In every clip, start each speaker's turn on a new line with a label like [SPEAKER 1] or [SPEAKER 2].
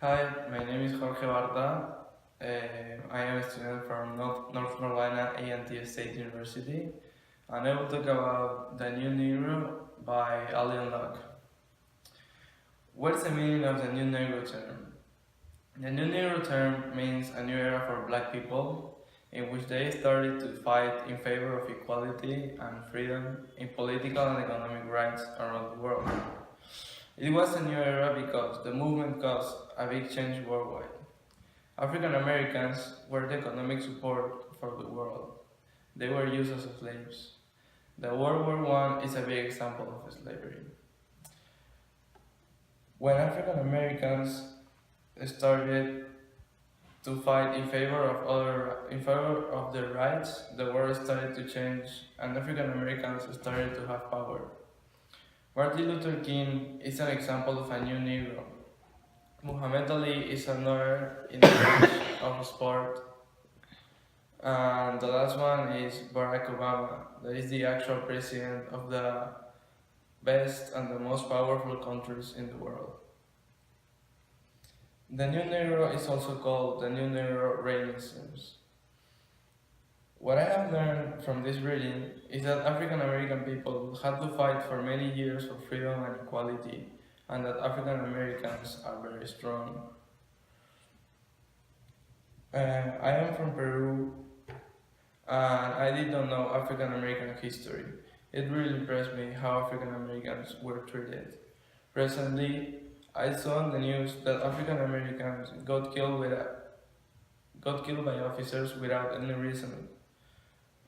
[SPEAKER 1] Hi, my name is Jorge Bartra. I am a student from North Carolina A&T State University, and I will talk about The New Negro by Alien Locke. What is the meaning of the New Negro term? The New Negro term means a new era for black people, in which they started to fight in favor of equality and freedom in political and economic rights around the world. It was a new era because the movement caused a big change worldwide. African Americans were the economic support for the world. They were used as slaves. The World War I is a big example of slavery. When African Americans started to fight in favor of their rights, the world started to change and African Americans started to have power. Martin Luther King is an example of a new Negro. Muhammad Ali is another in the age of sport. And the last one is Barack Obama, that is the actual president of the best and the most powerful countries in the world. The New Negro is also called the New Negro Renaissance. What I have learned from this reading is that African American people had to fight for many years for freedom and equality, and that African Americans are very strong. I am from Peru, and I did not know African American history. It really impressed me how African Americans were treated. Recently, I saw on the news that African Americans got killed by officers without any reason.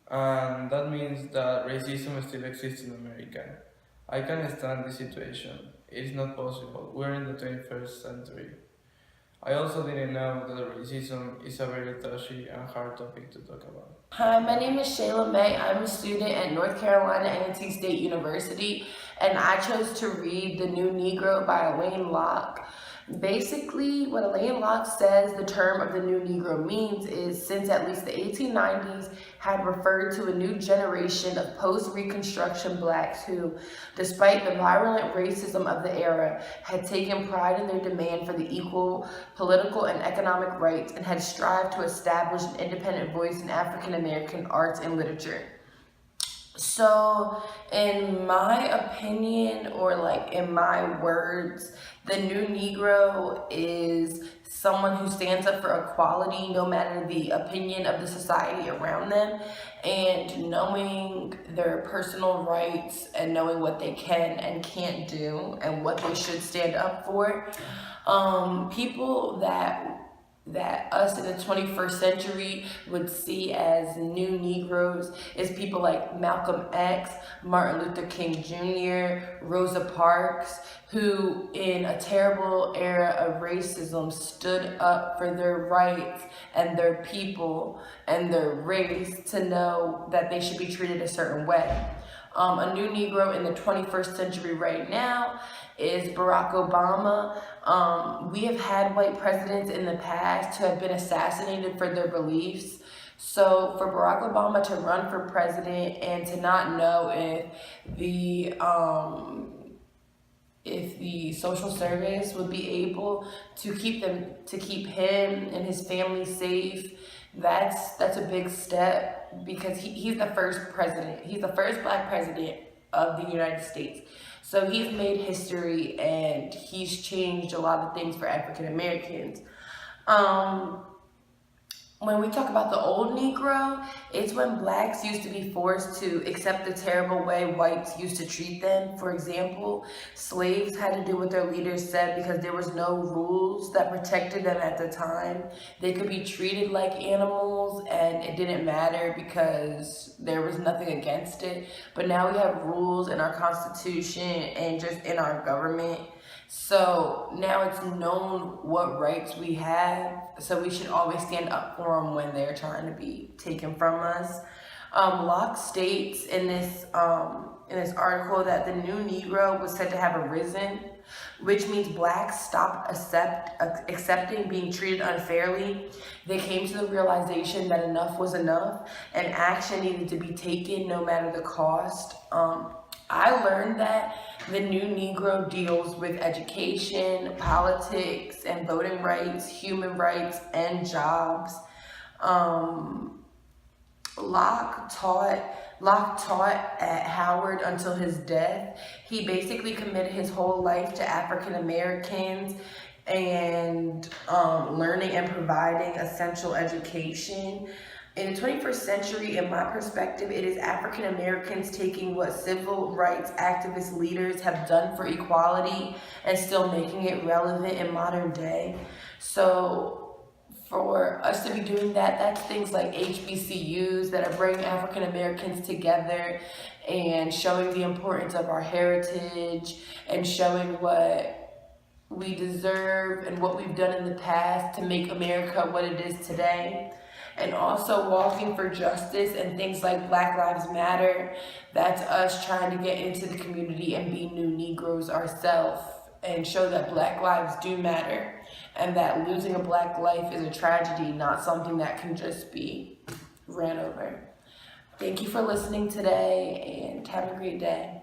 [SPEAKER 1] And that means that racism still exists in America. I can't stand this situation. It is not possible. We're in the 21st century. I also didn't know that racism is a very touchy and hard topic to talk about.
[SPEAKER 2] Hi, my name is Shayla May. I'm a student at North Carolina A&T State University, and I chose to read The New Negro by Alain Locke. Basically, what Alain Locke says the term of the New Negro means is since at least the 1890s had referred to a new generation of post-Reconstruction blacks who, despite the virulent racism of the era, had taken pride in their demand for the equal political and economic rights and had strived to establish an independent voice in African American arts and literature. So, in my opinion, or like in my words, the new Negro is someone who stands up for equality no matter the opinion of the society around them, and knowing their personal rights and knowing what they can and can't do and what they should stand up for. People that us in the 21st century would see as new Negroes is people like Malcolm X, Martin Luther King Jr., Rosa Parks, who in a terrible era of racism stood up for their rights and their people and their race to know that they should be treated a certain way. A new Negro in the 21st century right now is Barack Obama. We have had white presidents in the past who have been assassinated for their beliefs. So for Barack Obama to run for president and to not know if the social service would be able to keep him and his family safe, that's a big step, because he's the first president. He's the first black president of the United States. So he's made history and he's changed a lot of things for African Americans. When we talk about the old Negro, it's when blacks used to be forced to accept the terrible way whites used to treat them. For example, slaves had to do what their leaders said because there was no rules that protected them at the time. They could be treated like animals and it didn't matter because there was nothing against it. But now we have rules in our Constitution and just in our government. So now it's known what rights we have, so we should always stand up for them when they're trying to be taken from us. Locke states in this article that the new Negro was said to have arisen, which means blacks stopped accepting being treated unfairly. They came to the realization that enough was enough and action needed to be taken no matter the cost. I learned that The New Negro deals with education, politics, and voting rights, human rights, and jobs. Um, Locke taught at Howard until his death. He basically committed his whole life to African Americans and learning and providing essential education. In the 21st century, in my perspective, it is African Americans taking what civil rights activist leaders have done for equality and still making it relevant in modern day. So for us to be doing that, that's things like HBCUs that are bringing African Americans together and showing the importance of our heritage and showing what we deserve and what we've done in the past to make America what it is today. And also walking for justice and things like Black Lives Matter. That's us trying to get into the community and be new Negroes ourselves and show that Black lives do matter and that losing a Black life is a tragedy, not something that can just be ran over. Thank you for listening today and have a great day.